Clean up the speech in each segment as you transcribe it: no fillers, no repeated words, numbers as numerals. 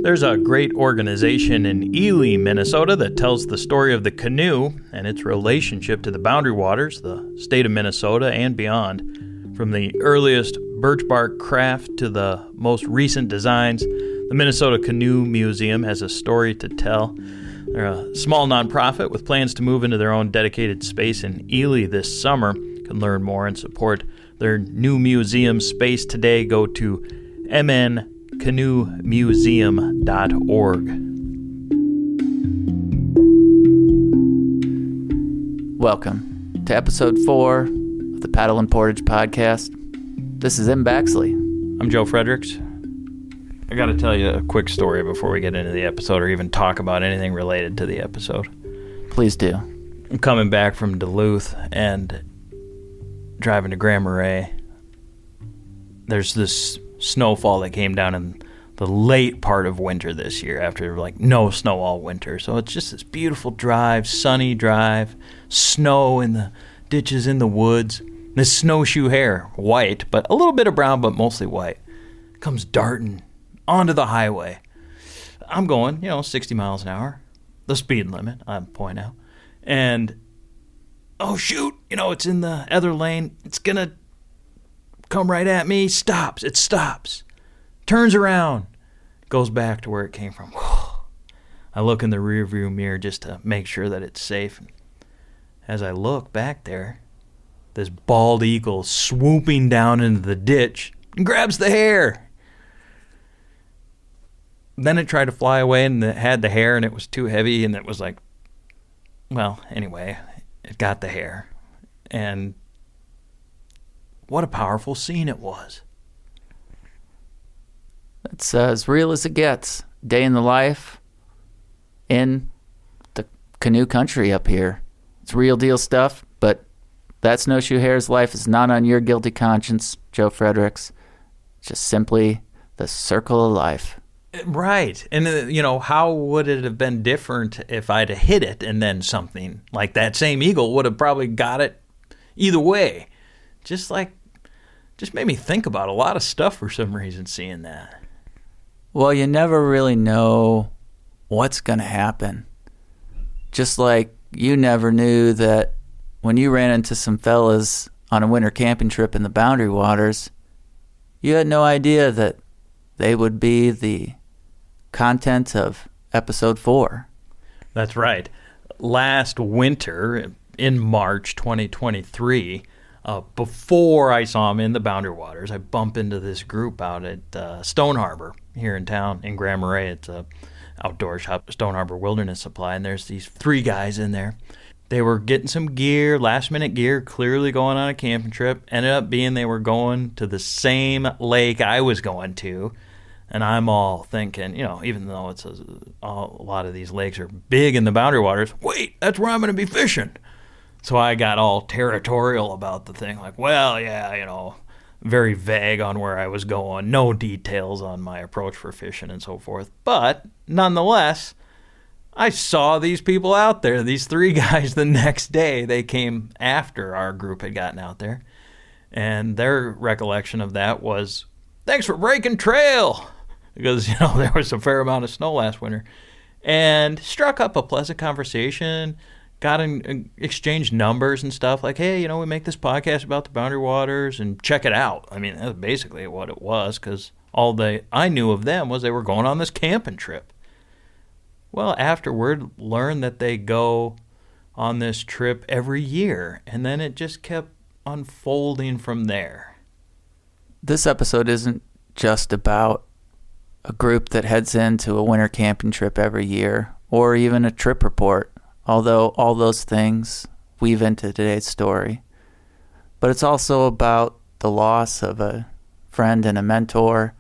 There's a great organization in Ely, Minnesota that tells the story of the canoe and its relationship to the boundary waters, the state of Minnesota, and beyond. From the earliest birch bark craft to the most recent designs, the Minnesota Canoe Museum has a story to tell. They're a small nonprofit with plans to move into their own dedicated space in Ely this summer. You can learn more and support their new museum space today. Go to mncanoemuseum.org. Welcome to episode 4 of the Paddle and Portage podcast. This is M. Baxley. I'm Joe Fredericks. I got to tell you a quick story before we get into the episode or even talk about anything related to the episode. Please do. I'm coming back from Duluth and driving to Grand Marais. There's this snowfall that came down in the late part of winter this year after no snow all winter. So it's just this beautiful drive, sunny drive, snow in the ditches in the woods. This snowshoe hare, white, but a little bit of brown, but mostly white, comes darting onto the highway. I'm going, 60 miles an hour, the speed limit, I point out. And, oh shoot, it's in the other lane. It's going to come right at me. Stops. It stops. Turns around. Goes back to where it came from. I look in the rearview mirror just to make sure that it's safe. As I look back there, this bald eagle swooping down into the ditch and grabs the hare. Then it tried to fly away and it had the hare and it was too heavy and it was anyway, it got the hare. And what a powerful scene it was. It's as real as it gets. Day in the life in the canoe country up here. It's real deal stuff, but that snowshoe hare's life is not on your guilty conscience, Joe Fredericks. It's just simply the circle of life. Right. And, how would it have been different if I'd have hit it and then something like that same eagle would have probably got it either way? Just made me think about a lot of stuff for some reason seeing that. Well, you never really know what's going to happen. Just like you never knew that when you ran into some fellas on a winter camping trip in the Boundary Waters, you had no idea that they would be the content of episode 4. That's right. Last winter, in March 2023, before I saw him in the Boundary Waters, I bump into this group out at Stone Harbor here in town in Grand Marais. It's a outdoor shop, Stone Harbor Wilderness Supply, and there's these 3 guys in there. They were getting some gear, last-minute gear, clearly going on a camping trip. Ended up being they were going to the same lake I was going to. And I'm all thinking, even though it's a lot of these lakes are big in the Boundary Waters, wait, that's where I'm going to be fishing. So I got all territorial about the thing, very vague on where I was going, no details on my approach for fishing and so forth. But nonetheless, I saw these people out there, these 3 guys the next day. They came after our group had gotten out there. And their recollection of that was, thanks for breaking trail. Because, there was a fair amount of snow last winter. And struck up a pleasant conversation, got in, exchanged numbers and stuff. Like, hey, we make this podcast about the Boundary Waters and check it out. I mean, that's basically what it was, because all I knew of them was they were going on this camping trip. Well, afterward, learned that they go on this trip every year. And then it just kept unfolding from there. This episode isn't just about a group that heads into a winter camping trip every year, or even a trip report, although all those things weave into today's story. But it's also about the loss of a friend and a mentor.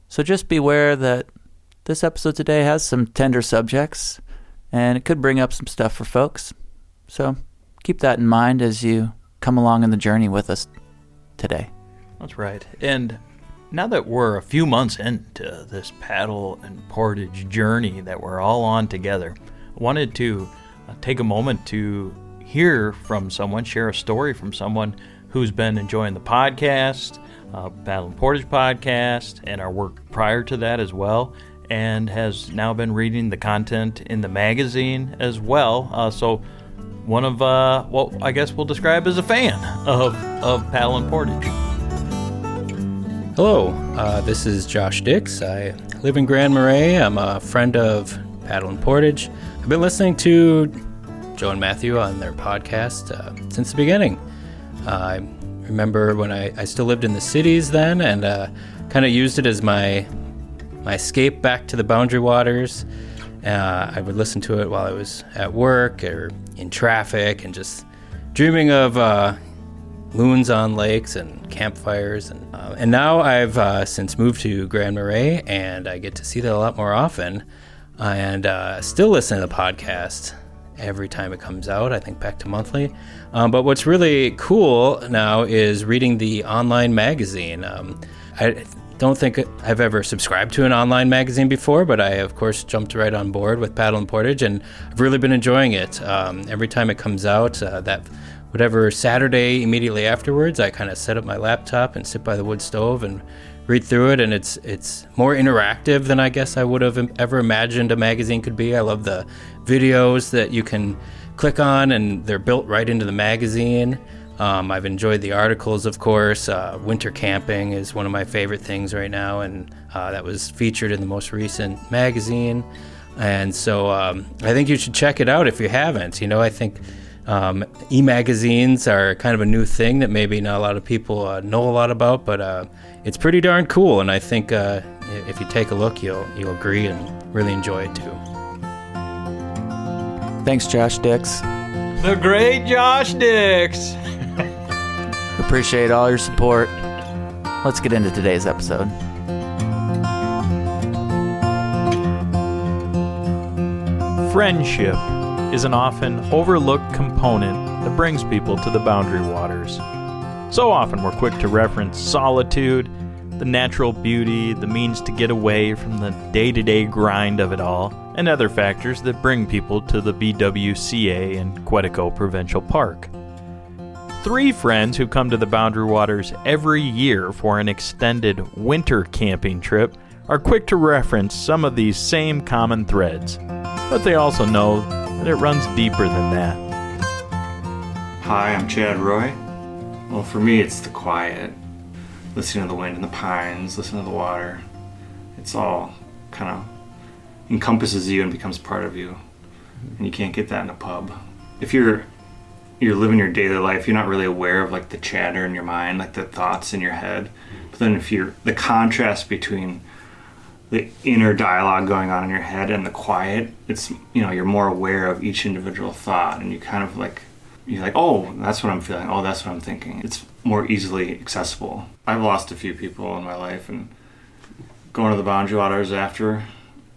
So just beware that this episode today has some tender subjects, and it could bring up some stuff for folks. So keep that in mind as you come along in the journey with us today. That's right. And now that we're a few months into this paddle and portage journey that we're all on together, I wanted to take a moment to hear from someone, share a story from someone who's been enjoying the podcast, Paddle and Portage podcast, and our work prior to that as well, and has now been reading the content in the magazine as well. So one of what I guess we'll describe as a fan of Paddle and Portage. Hello, this is Josh Dix. I live in Grand Marais. I'm a friend of Paddle and Portage. I've been listening to Joe and Matthew on their podcast since the beginning. I remember when I still lived in the cities then, and kind of used it as my escape back to the Boundary Waters. I would listen to it while I was at work or in traffic, and just dreaming of loons on lakes and campfires. And now I've since moved to Grand Marais, and I get to see that a lot more often, and still listen to the podcast every time it comes out, I think back to monthly. But what's really cool now is reading the online magazine. I don't think I've ever subscribed to an online magazine before, but I, of course, jumped right on board with Paddle and Portage, and I've really been enjoying it. Every time it comes out, that whatever Saturday immediately afterwards, I kind of set up my laptop and sit by the wood stove and read through it, and it's more interactive than I guess I would have ever imagined a magazine could be. I love the videos that you can click on, and they're built right into the magazine. I've enjoyed the articles, of course. Winter camping is one of my favorite things right now, and that was featured in the most recent magazine. And so I think you should check it out if you haven't. I think e-magazines are kind of a new thing that maybe not a lot of people know a lot about, but it's pretty darn cool, and I think if you take a look, you'll agree and really enjoy it too. Thanks, Josh Dix. The great Josh Dix. Appreciate all your support. Let's get into today's episode. Friendship is an often overlooked component that brings people to the Boundary Waters. So often we're quick to reference solitude, the natural beauty, the means to get away from the day-to-day grind of it all, and other factors that bring people to the BWCA and Quetico Provincial Park. 3 friends who come to the Boundary Waters every year for an extended winter camping trip are quick to reference some of these same common threads, but they also know that it runs deeper than that. Hi, I'm Chad Roy. Well, for me, it's the quiet. Listening to the wind in the pines, listening to the water. It's all kind of encompasses you and becomes part of you. And you can't get that in a pub. If you're living your daily life, you're not really aware of like the chatter in your mind, like the thoughts in your head. But then the contrast between the inner dialogue going on in your head and the quiet, it's, you're more aware of each individual thought, and you kind of you're like, oh, that's what I'm feeling. Oh, that's what I'm thinking. It's more easily accessible. I've lost a few people in my life, and going to the Boundary Waters after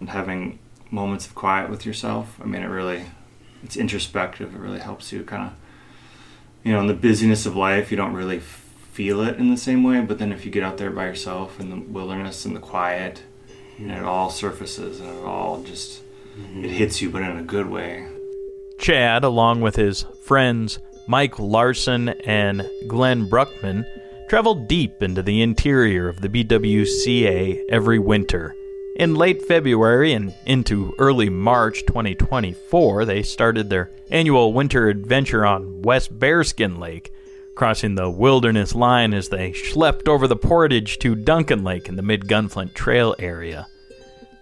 and having moments of quiet with yourself, it's introspective. It really helps you kind of, in the busyness of life, you don't really feel it in the same way, but then if you get out there by yourself in the wilderness and the quiet, and it all surfaces, and it all just, it hits you, but in a good way. Chad, along with his friends Mike Larson and Glen Bruchmann, traveled deep into the interior of the BWCA every winter. In late February and into early March 2024, they started their annual winter adventure on West Bearskin Lake, crossing the wilderness line as they schlepped over the portage to Duncan Lake in the Mid-Gunflint Trail area.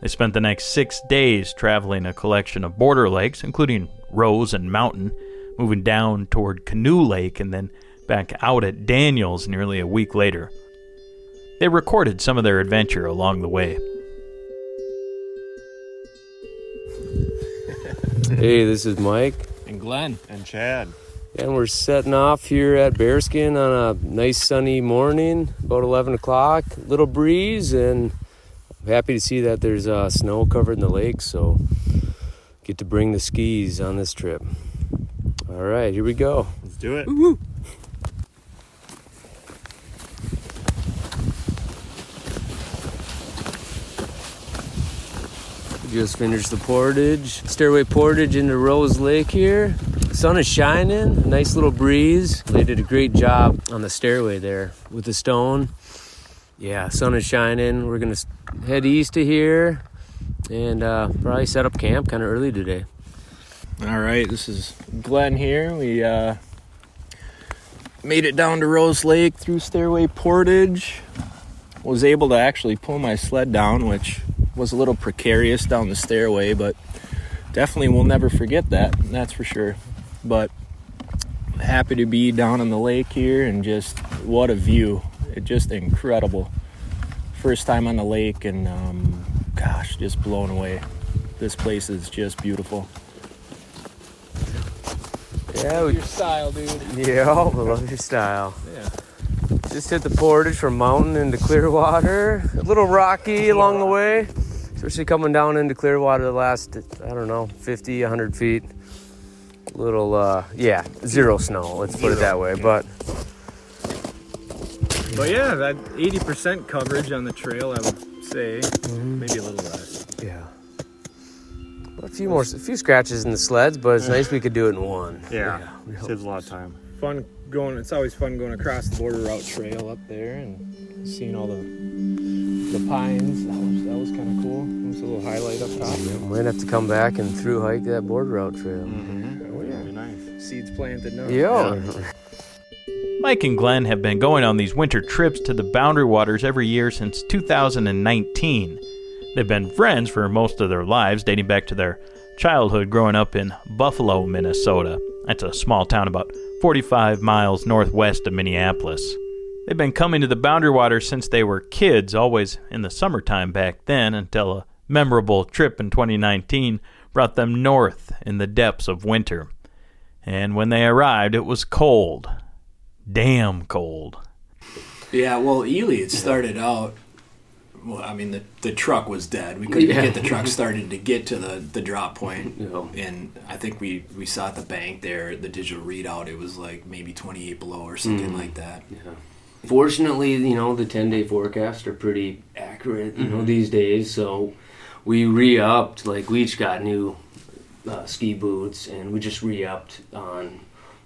They spent the next 6 days traveling a collection of border lakes, including Rose and Mountain, moving down toward Canoe Lake and then back out at Daniels nearly a week later. They recorded some of their adventure along the way. Hey, this is Mike. And Glen. And Chad. And we're setting off here at Bearskin on a nice sunny morning, about 11 o'clock. Little breeze, and I'm happy to see that there's snow covered in the lake, so get to bring the skis on this trip. All right, here we go. Let's do it. Woo-hoo. Just finished the portage, stairway portage into Rose Lake here. Sun is shining, a nice little breeze. They did a great job on the stairway there with the stone. Yeah, sun is shining. We're gonna head east of here, and probably set up camp kind of early today. All right, this is Glen here. We made it down to Rose Lake through Stairway Portage. Was able to actually pull my sled down, which was a little precarious down the stairway, but definitely will never forget that's for sure. But happy to be down on the lake here, and just what a view. It's just incredible. First time on the lake, and gosh, just blown away. This place is just beautiful. Yeah, Your style, dude. Yeah, I love your style. Yeah. Just hit the portage from Mountain into Clearwater. A little rocky along the way, especially coming down into Clearwater the last, 50, 100 feet. A little, zero snow, let's put it that way. But yeah, that 80% coverage on the trail, I would say. Maybe a little less. yeah. A few scratches in the sleds, but it's nice we could do it in one. Yeah. Saves a lot of time. Fun going. It's always fun going across the border route trail up there and seeing all the pines. That was kind of cool. It was a little highlight up top. Yeah, we might have to come back and through hike that border route trail. Oh yeah, Very nice. seeds planted now. Yeah. Mike and Glen have been going on these winter trips to the Boundary Waters every year since 2019. They've been friends for most of their lives, dating back to their childhood growing up in Buffalo, Minnesota. That's a small town about 45 miles northwest of Minneapolis. They've been coming to the Boundary Waters since they were kids, always in the summertime back then, until a memorable trip in 2019 brought them north in the depths of winter. And when they arrived, it was cold. Damn cold. Yeah, well, Ely, it started out, well, I mean, the truck was dead. We couldn't get the truck started to get to the drop point. And I think we saw at the bank there, the digital readout, it was like maybe 28 below or something like that. Yeah. Fortunately, the 10-day forecasts are pretty accurate, these days. So we re-upped, like we each got new ski boots, and we just re-upped on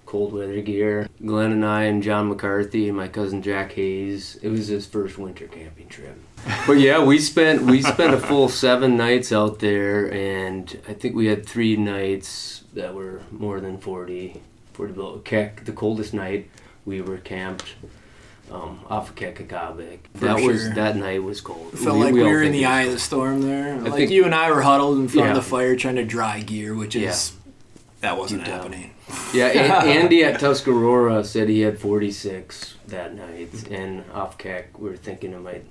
cold weather gear. Glenn and I and John McCarthy and my cousin Jack Hayes, it was his first winter camping trip. But yeah, we spent a full 7 nights out there, and I think we had 3 nights that were more than 40 below. The coldest night we were camped off of Kekakabik. That night was cold. It felt like we were in the eye of the storm there. Like you and I were huddled in front of the fire trying to dry gear, which is that wasn't happening. Yeah, Andy at Tuscarora said he had 46 that night, and off Kek we were thinking it might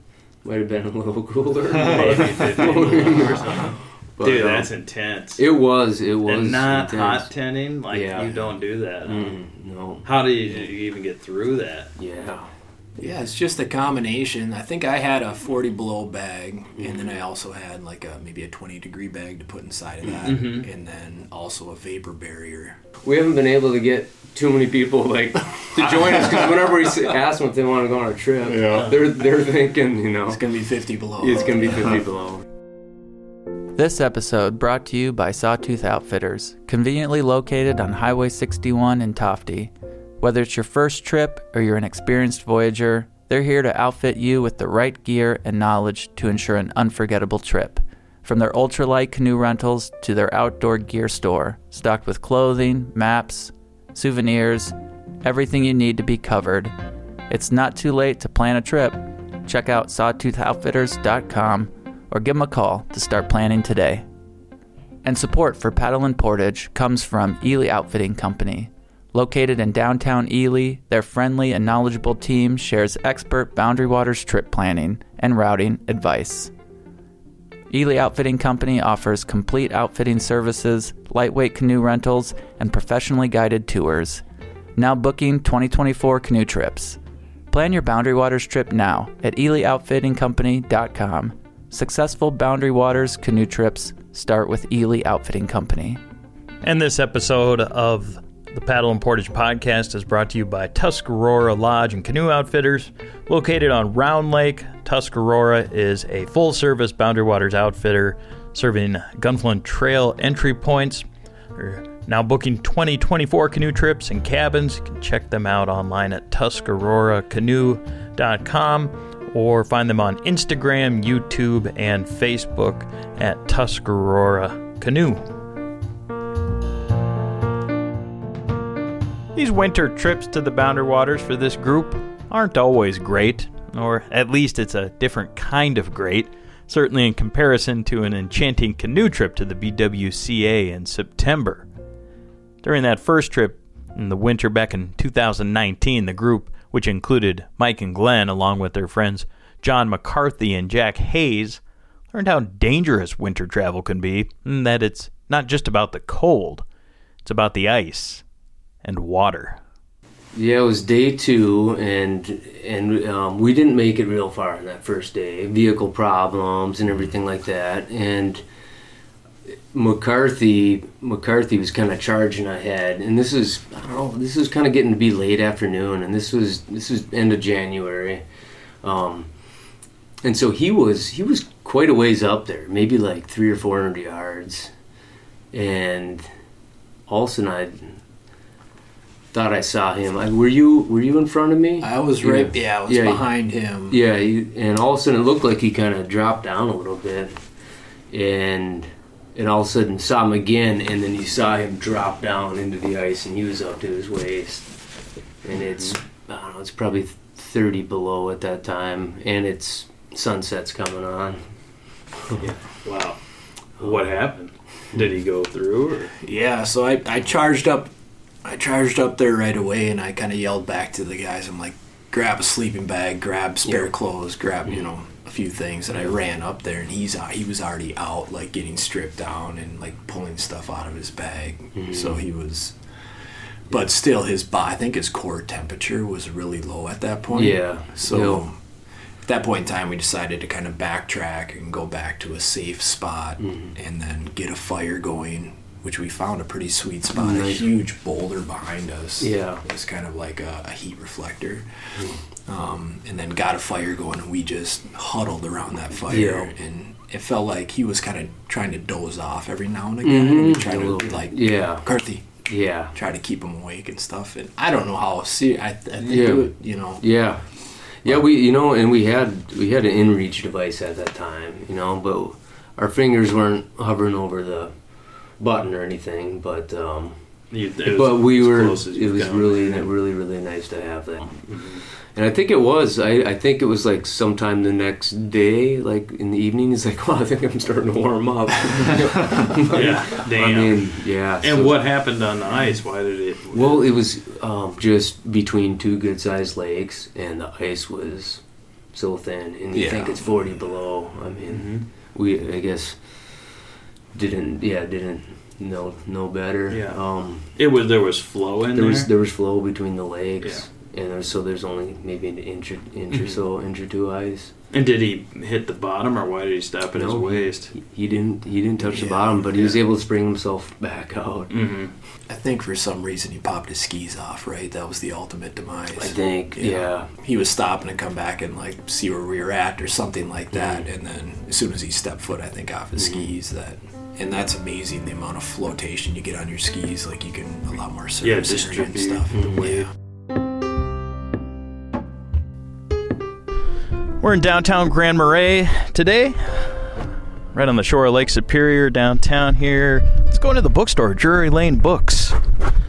have been a little cooler. Maybe 50 or something. But, dude, that's intense. It was and not intense. hot tenting, you don't do that. No. How do you even get through that? Yeah, it's just a combination. I think I had a 40 below bag, and then I also had like maybe a 20 degree bag to put inside of that, and then also a vapor barrier. We haven't been able to get too many people to join us, because whenever we ask them if they want to go on a trip, they're thinking, it's gonna be 50 below. It's gonna be 50 below. This episode brought to you by Sawtooth Outfitters, conveniently located on Highway 61 in Tofty. Whether it's your first trip or you're an experienced voyager, they're here to outfit you with the right gear and knowledge to ensure an unforgettable trip. From their ultralight canoe rentals to their outdoor gear store, stocked with clothing, maps, souvenirs, everything you need to be covered. It's not too late to plan a trip. Check out sawtoothoutfitters.com or give them a call to start planning today. And support for Paddle and Portage comes from Ely Outfitting Company. Located in downtown Ely, their friendly and knowledgeable team shares expert Boundary Waters trip planning and routing advice. Ely Outfitting Company offers complete outfitting services, lightweight canoe rentals, and professionally guided tours. Now booking 2024 canoe trips. Plan your Boundary Waters trip now at elyoutfittingcompany.com. Successful Boundary Waters canoe trips start with Ely Outfitting Company. And this episode of the Paddle and Portage podcast is brought to you by Tuscarora Lodge and Canoe Outfitters. Located on Round Lake, Tuscarora is a full-service Boundary Waters outfitter serving Gunflint Trail entry points. They're now booking 2024 canoe trips and cabins. You can check them out online at TuscaroraCanoe.com or find them on Instagram, YouTube, and Facebook at Tuscarora Canoe. These winter trips to the Boundary Waters for this group aren't always great, or at least it's a different kind of great, certainly in comparison to an enchanting canoe trip to the BWCA in September. During that first trip in the winter back in 2019, the group, which included Mike and Glen along with their friends John McCarthy and Jack Hayes, learned how dangerous winter travel can be, and that it's not just about the cold, it's about the ice and water. Yeah, it was day 2, and we didn't make it real far on that first day. Vehicle problems and everything like that. And McCarthy was kind of charging ahead, and this was kind of getting to be late afternoon, and this was end of January, and so he was quite a ways up there, maybe like 300 or 400 yards, and all of a sudden I thought I saw him. Were you in front of me? I was right. Yeah, I was behind him. Yeah, and all of a sudden it looked like he kind of dropped down a little bit, and all of a sudden saw him again, and then you saw him drop down into the ice, and he was up to his waist, and it's probably 30 below at that time, and it's sunset's coming on. Yeah. Wow. What happened? Did he go through? Or? Yeah, so I charged up. I charged up there right away, and I kind of yelled back to the guys. I'm like, grab a sleeping bag, grab spare clothes, grab, a few things. And I ran up there, and he was already out, like, getting stripped down and, like, pulling stuff out of his bag. Mm-hmm. So he was... But still, I think his core temperature was really low at that point. Yeah. So at that point in time, we decided to kind of backtrack and go back to a safe spot and then get a fire going, which we found a pretty sweet spot, a huge boulder behind us. Yeah. It was kind of like a heat reflector. And then got a fire going, and we just huddled around that fire. Yeah. And it felt like he was kind of trying to doze off every now and again. And we tried to, McCarthy. Yeah. Try to keep him awake and stuff. And I don't know how serious, I think it would, Yeah. Yeah, we had an in-reach device at that time, but our fingers weren't hovering over the button or anything, but it was really nice to have that. Mm-hmm. And I think it was like sometime the next day, like in the evening, it's like, well, I think I'm starting to warm up. Yeah, damn. I mean, yeah. And what happened on the ice? Why did it? Well, it was just between two good-sized lakes, and the ice was so thin, and you think it's 40 below. I mean, we, I guess, didn't know better. Yeah. There was flow in there. There was flow between the lakes. Yeah. And there's only maybe an inch or so, inch or two ice. And did he hit the bottom, or why did he stop at his waist? He didn't touch the bottom, but he was able to spring himself back out. Mm-hmm. I think for some reason he popped his skis off, right? That was the ultimate demise. I think, yeah. He was stopping to come back and like see where we were at or something like that. And then as soon as he stepped foot, I think, off his skis, and that's amazing, the amount of flotation you get on your skis. Like you can a lot more surface area and stuff. Yeah. We're in downtown Grand Marais today, right on the shore of Lake Superior downtown here. Let's go into the bookstore, Drury Lane Books.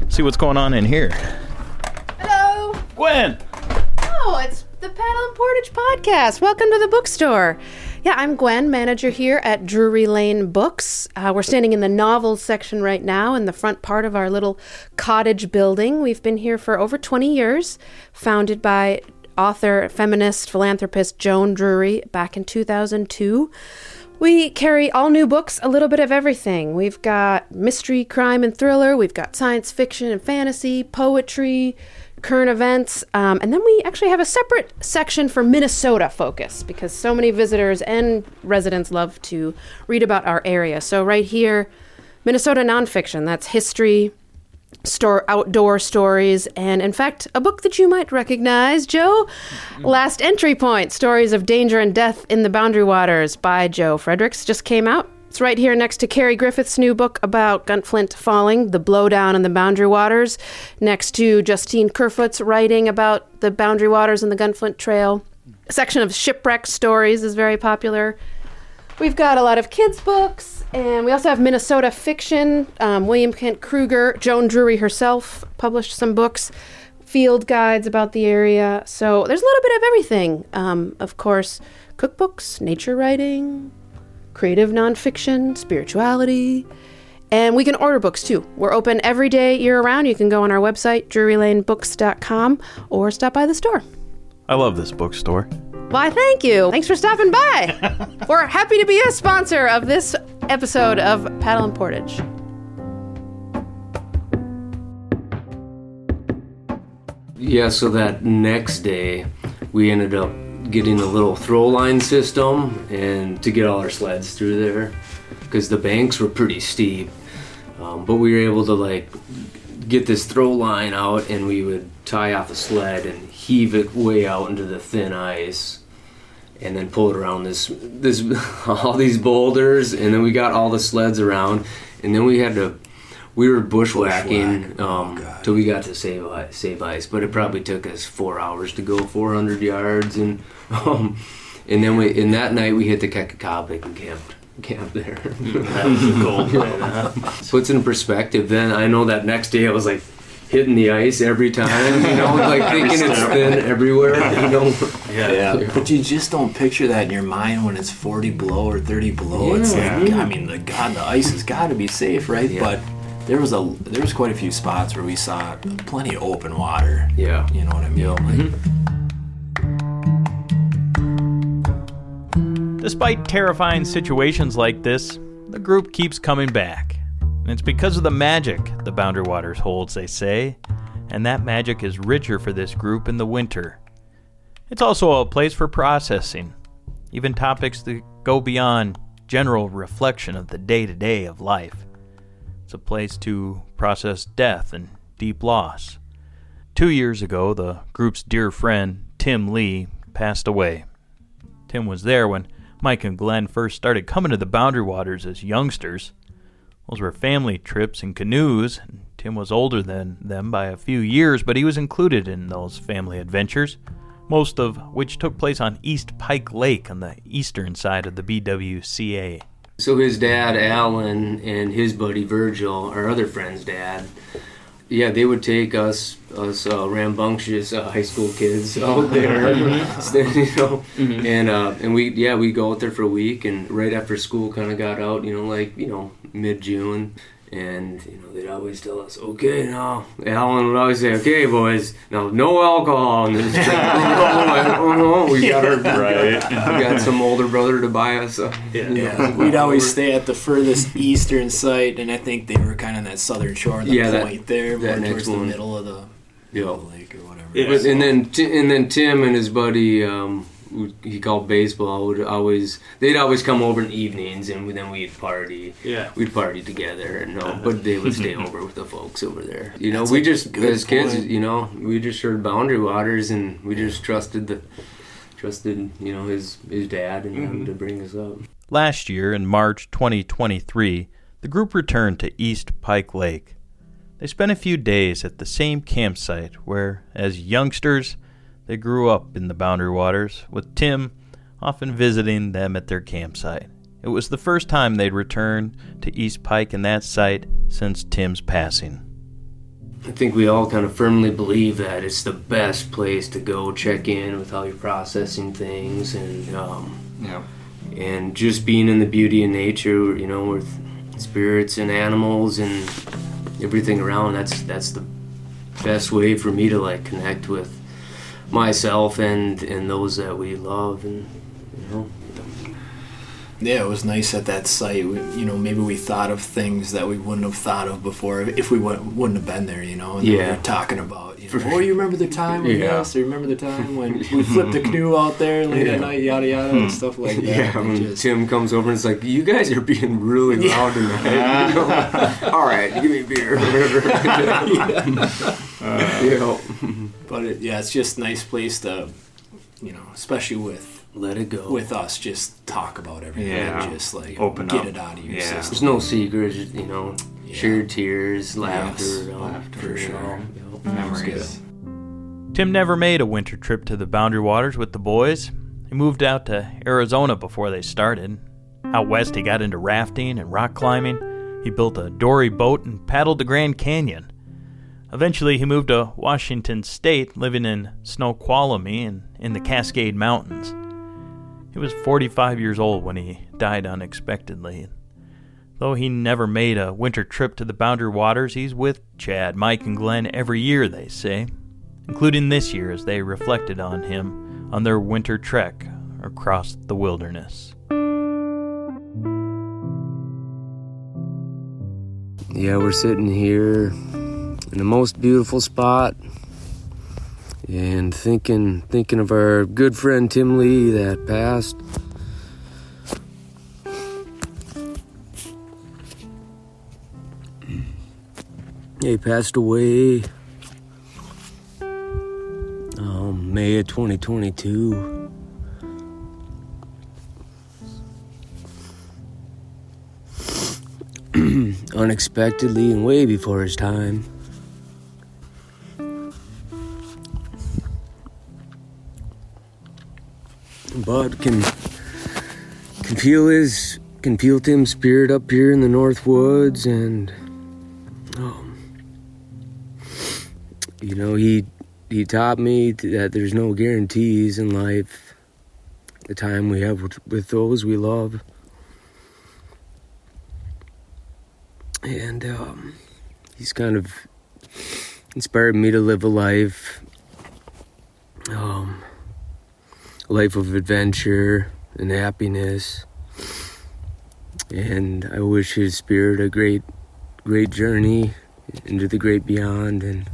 See what's going on in here. Hello. Gwen. Oh, it's the Paddle and Portage podcast. Welcome to the bookstore. Yeah, I'm Gwen, manager here at Drury Lane Books. We're standing in the novels section right now in the front part of our little cottage building. We've been here for over 20 years, founded by author, feminist, philanthropist Joan Drury back in 2002. We carry all new books, a little bit of everything. We've got mystery, crime, and thriller. We've got science fiction and fantasy, poetry, current events. And then we actually have a separate section for Minnesota focus because so many visitors and residents love to read about our area. So right here, Minnesota nonfiction, that's history, outdoor stories, and in fact, a book that you might recognize, Joe. Last Entry Point, Stories of Danger and Death in the Boundary Waters by Joe Fredericks just came out. It's right here next to Carrie Griffith's new book about Gunflint Falling, The Blowdown in the Boundary Waters, next to Justine Kerfoot's writing about the Boundary Waters and the Gunflint Trail. section of shipwreck stories is very popular. We've got a lot of kids' books, and we also have Minnesota fiction. William Kent Kruger, Joan Drury herself published some books, field guides about the area. So there's a little bit of everything. Of course, cookbooks, nature writing, creative nonfiction, spirituality, and we can order books too. We're open every day, year-round. You can go on our website, drurylanebooks.com, or stop by the store. I love this bookstore. Why, thank you. Thanks for stopping by. We're happy to be a sponsor of this episode of Paddle and Portage. Yeah, so that next day, we ended up getting a little throw line system and to get all our sleds through there because the banks were pretty steep. But we were able to get this throw line out, and we would tie off a sled and heave it way out into the thin ice, and then pull it around this all these boulders, and then we got all the sleds around, and then we were bushwhacking till we got to save ice, but it probably took us 4 hours to go 400 yards, and then that night we hit the Kekakabik and camped there. That was a cold night. Puts in perspective. Then I know that next day I was hitting the ice every time, thinking it's thin everywhere, Yeah. But you just don't picture that in your mind when it's 40 below or 30 below. Yeah. It's the ice has got to be safe, right? Yeah. But there was quite a few spots where we saw plenty of open water. Yeah. You know what I mean? Despite terrifying situations like this, the group keeps coming back. And it's because of the magic the Boundary Waters holds, they say, and that magic is richer for this group in the winter. It's also a place for processing, even topics that go beyond general reflection of the day-to-day of life. It's a place to process death and deep loss. 2 years ago, the group's dear friend, Tim Lee, passed away. Tim was there when Mike and Glen first started coming to the Boundary Waters as youngsters. Those were family trips in canoes, and Tim was older than them by a few years, but he was included in those family adventures, most of which took place on East Pike Lake on the eastern side of the BWCA. So his dad, Alan, and his buddy Virgil, our other friend's dad, they would take us rambunctious high school kids out there, and we'd go out there for a week, and right after school kind of got out, mid-June, and they'd always tell us, okay, now Alan would always say, okay, boys, now no alcohol in this trip. We got some older brother to buy us. We'd always stay at the furthest eastern site, and I think they were kind of that southern shore, point there, more towards the middle of the lake or whatever. Yeah. And then Tim and his buddy, he called baseball, they'd always come over in the evenings, and then we'd party. Yeah. We'd party together, but they would stay over with the folks over there. We just, as kids, we just heard Boundary Waters, and we just trusted his dad and him to bring us up. Last year, in March 2023, the group returned to East Pike Lake. They spent a few days at the same campsite where, as youngsters, they grew up in the Boundary Waters, with Tim often visiting them at their campsite. It was the first time they'd returned to East Pike and that site since Tim's passing. I think we all kind of firmly believe that it's the best place to go check in with how you're processing things, and just being in the beauty of nature, with spirits and animals and everything around. That's the best way for me to connect with myself and those that we love, and Yeah, it was nice at that site. Maybe we thought of things that we wouldn't have thought of before if we wouldn't have been there, And we were talking about, you remember the time with us? Or remember the time when we flipped the canoe out there late at night, yada yada, and stuff like that. Yeah, when Tim comes over and it's like, you guys are being really loud tonight. All right, give me a beer. But it's just a nice place to, especially with let it go. With us, just talk about everything and just open get up. it out of your system. There's no secrets, shared tears, laughter, Laughter for sure. Memories. Tim never made a winter trip to the Boundary Waters with the boys. He moved out to Arizona before they started. Out west, he got into rafting and rock climbing. He built a dory boat and paddled the Grand Canyon. Eventually, he moved to Washington State, living in Snoqualmie and in the Cascade Mountains. He was 45 years old when he died unexpectedly. Though he never made a winter trip to the Boundary Waters, he's with Chad, Mike, and Glen every year, they say, including this year as they reflected on him on their winter trek across the wilderness. Yeah, we're sitting here in the most beautiful spot and thinking of our good friend Tim Lee that passed. He passed away May of 2022. Unexpectedly and way before his time. But can feel Tim's spirit up here in the North Woods, and he taught me that there's no guarantees in life. The time we have with those we love. And he's kind of inspired me to live a life of adventure and happiness. And I wish his spirit a great journey into the great beyond, and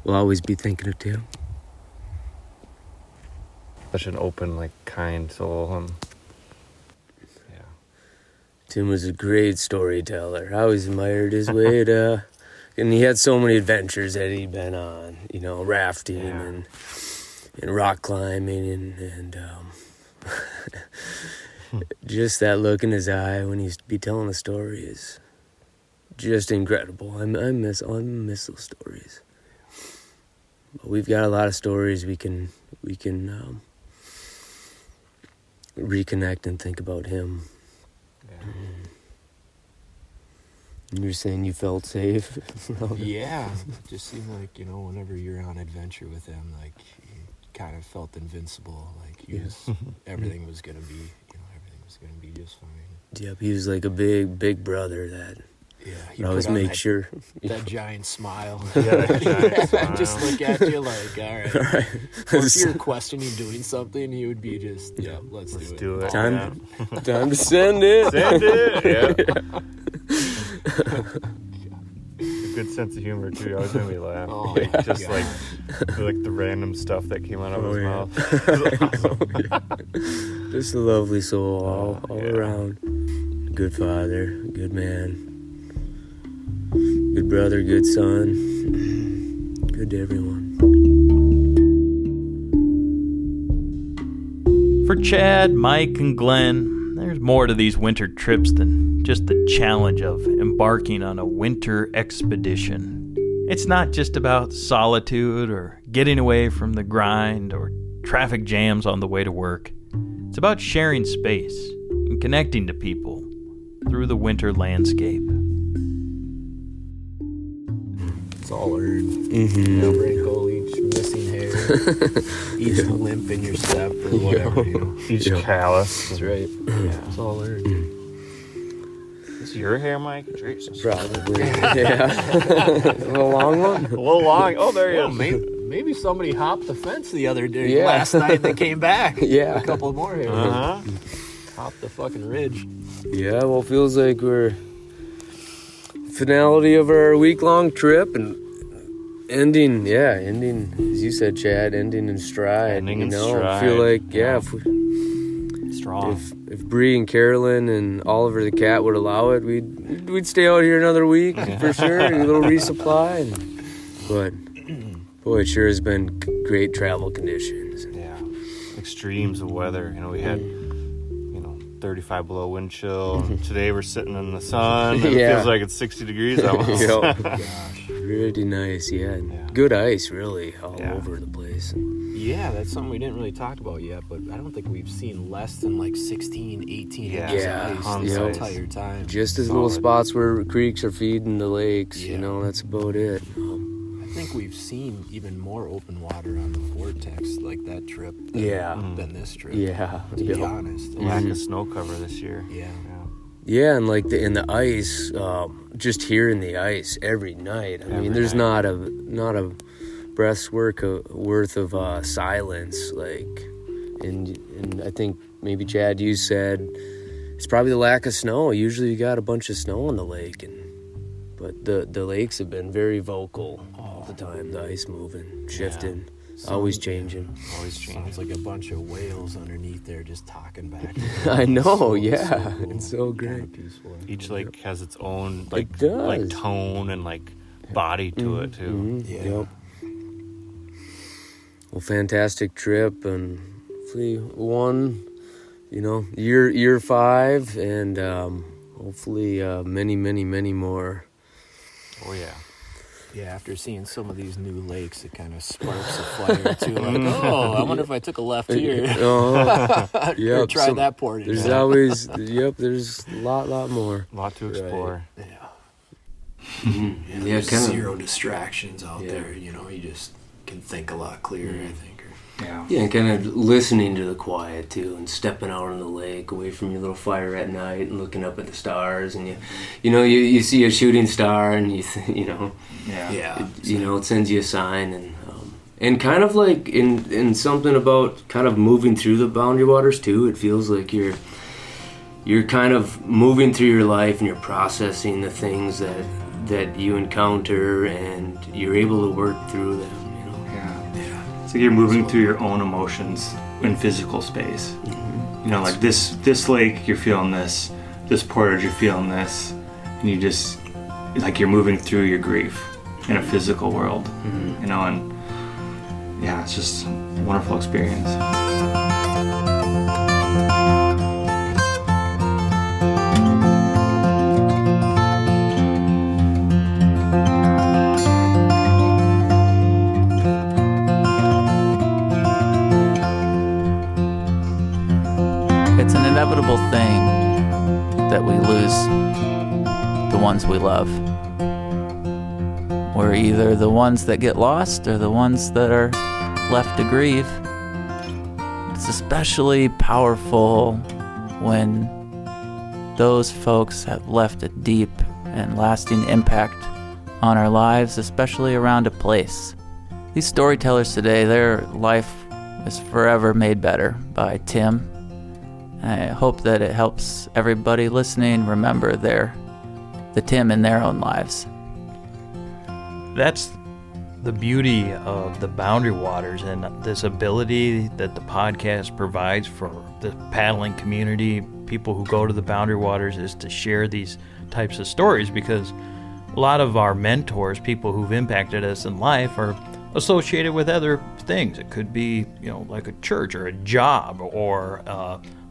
we'll always be thinking of Tim. Such an open, kind soul. Tim was a great storyteller. I always admired his way to, and he had so many adventures that he'd been on, rafting and rock climbing and just that look in his eye when he'd be telling the story is just incredible. I miss those stories. But we've got a lot of stories we can reconnect and think about him. You're saying you felt safe? Yeah, it just seemed like, whenever you're on adventure with him, you kind of felt invincible. Everything was going to be just fine. Yep, he was like a big brother that he always make sure. That giant smile. That giant smile. Just look at you all right. If you're questioning doing something, he would be just, let's do it. Time to send it. Send it, yeah. A good sense of humor, too. Always made me laugh. Just the random stuff that came out of his mouth. Just a lovely soul all around. Good father, good man. Good brother, good son. Good to everyone. For Chad, Mike, and Glen, there's more to these winter trips than just the challenge of embarking on a winter expedition. It's not just about solitude or getting away from the grind or traffic jams on the way to work. It's about sharing space and connecting to people through the winter landscape. It's all earned. No wrinkle, each missing hair, each limp in your step or whatever. Each callus. That's right. Yeah, it's all earned. Is your hair, Mike? Jesus. Probably. Yeah. A long one? A little long. Oh, there he is. Maybe somebody hopped the fence the other day. Last night they came back. Yeah. A couple more hairs. Uh-huh. Hopped the fucking ridge. Yeah, well, feels like we're finality of our week-long trip and ending, as you said, Chad, ending in stride. Ending in stride. I feel like, Strong. if Bree and Carolyn and Oliver the cat would allow it, we'd stay out here another week for sure, a little resupply. But boy, it sure has been great travel conditions. Yeah, extremes of weather. We had, 35 below wind chill. Today we're sitting in the sun. And It Yeah. feels like it's 60 degrees almost. Yep. Gosh, really nice. Yeah. Good ice, really, all Yeah. over the place. Yeah, that's something we didn't really talk about yet, but I don't think we've seen less than like 16, 18 Yeah. inches Yeah. of ice On the size. entire time. Just as little Solid. spots where creeks are feeding the lakes, Yeah. you know, that's about it. I think we've seen even more open water on the vortex like that trip than, Yeah. than this trip. Yeah. To be Yeah. honest. The lack of snow cover this year. Yeah. Yeah, and like in the ice, just hearing the ice every night. I mean, there's not a breath's worth of silence. Like, and I think maybe Chad, you said it's probably the lack of snow. Usually, you got a bunch of snow on the lake, but the lakes have been very vocal all the time. The ice moving, shifting, always changing. Always changing. Sounds like a bunch of whales underneath there just talking back. I know, So yeah, cool. it's so Kinda great. peaceful. Each lake has its own It does. like tone and like body to it too. Yeah. Yep. Well, fantastic trip, and hopefully year 5, and hopefully many more. Oh yeah. Yeah, after seeing some of these new lakes, it kind of sparks a fire too. Like, oh, I wonder if I took a left here. Oh, Or yep. try that portage. There's always, there's a lot more. A lot to explore. Yeah, Yeah, there's kinda- zero distractions out Yeah. there. You know, you just can think a lot clearer, I think. Yeah. Yeah, and kind of listening to the quiet too, and stepping out on the lake, away from your little fire at night, and looking up at the stars, and you see a shooting star, and Yeah. Yeah. it sends you a sign, and kind of like in something about kind of moving through the boundary waters too. It feels like you're kind of moving through your life, and you're processing the things that you encounter, and you're able to work through them. It's like you're moving through your own emotions in physical space. You know, like this lake, you're feeling this portage, you're feeling this, and you just, like you're moving through your grief in a physical world. You know, and yeah, it's just a wonderful experience. It's an inevitable thing that we lose the ones we love. We're either the ones that get lost or the ones that are left to grieve. It's especially powerful when those folks have left a deep and lasting impact on our lives, especially around a place. These storytellers today, their life is forever made better by Tim. I hope that it helps everybody listening remember the Tim in their own lives. That's the beauty of the Boundary Waters and this ability that the podcast provides for the paddling community, people who go to the Boundary Waters, is to share these types of stories, because a lot of our mentors, people who've impacted us in life, are associated with other things. It could be, like a church or a job or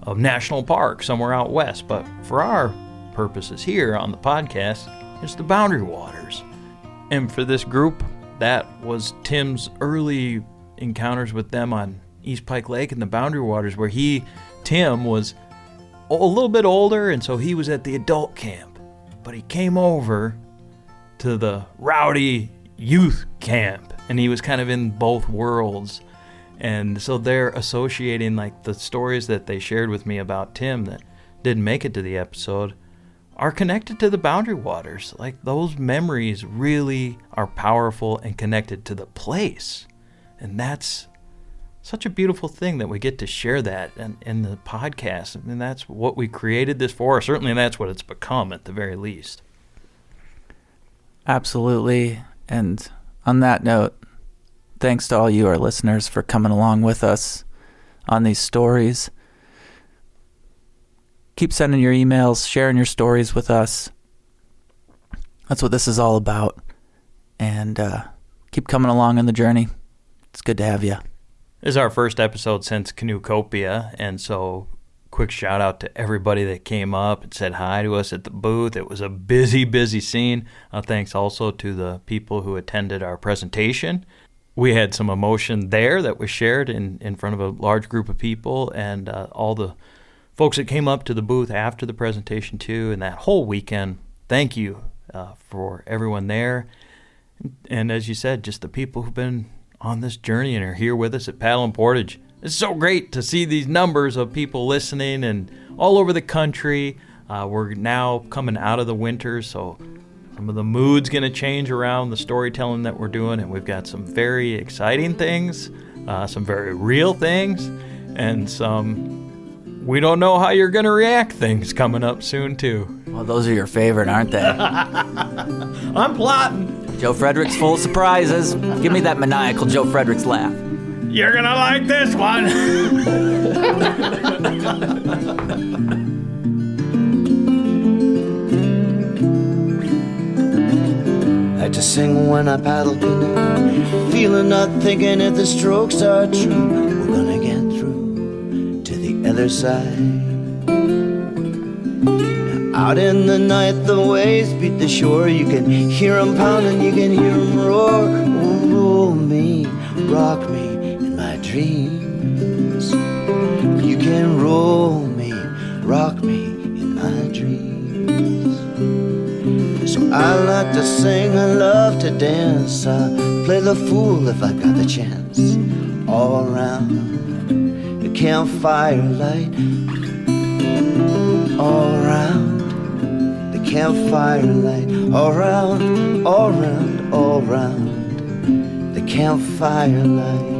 a national park somewhere out west. But for our purposes here on the podcast, it's the Boundary Waters. And for this group, that was Tim's early encounters with them on East Pike Lake and the Boundary Waters, where Tim was a little bit older, and so he was at the adult camp. But he came over to the rowdy youth camp, and he was kind of in both worlds. And so they're associating, like, the stories that they shared with me about Tim that didn't make it to the episode are connected to the Boundary Waters. Like, those memories really are powerful and connected to the place. And that's such a beautiful thing that we get to share that in the podcast. I mean, that's what we created this for. Certainly that's what it's become at the very least. Absolutely. And on that note, thanks to all you, our listeners, for coming along with us on these stories. Keep sending your emails, sharing your stories with us. That's what this is all about. And keep coming along on the journey. It's good to have you. This is our first episode since Canoecopia, and so quick shout out to everybody that came up and said hi to us at the booth. It was a busy, busy scene. Thanks also to the people who attended our presentation. We had some emotion there that was shared in front of a large group of people, and all the folks that came up to the booth after the presentation too, and that whole weekend. Thank you for everyone there. And as you said, just the people who've been on this journey and are here with us at Paddle and Portage. It's so great to see these numbers of people listening and all over the country. We're now coming out of the winter, so some of the mood's going to change around the storytelling that we're doing, and we've got some very exciting things, some very real things, and some we don't know how you're going to react things coming up soon, too. Well, those are your favorite, aren't they? I'm plotting. Joe Frederick's full of surprises. Give me that maniacal Joe Frederick's laugh. You're going to like this one. I just sing when I paddle canoe, feeling not thinking if the strokes are true. We're gonna get through to the other side. Now, out in the night, the waves beat the shore. You can hear them pounding, you can hear them roar. Oh, roll me, rock me in my dreams. You can roll me, rock me in my dreams. So I like to sing, I love to dance, I play the fool if I got the chance. All around the campfire light, all around the campfire light, all round, all round, all round the campfire light.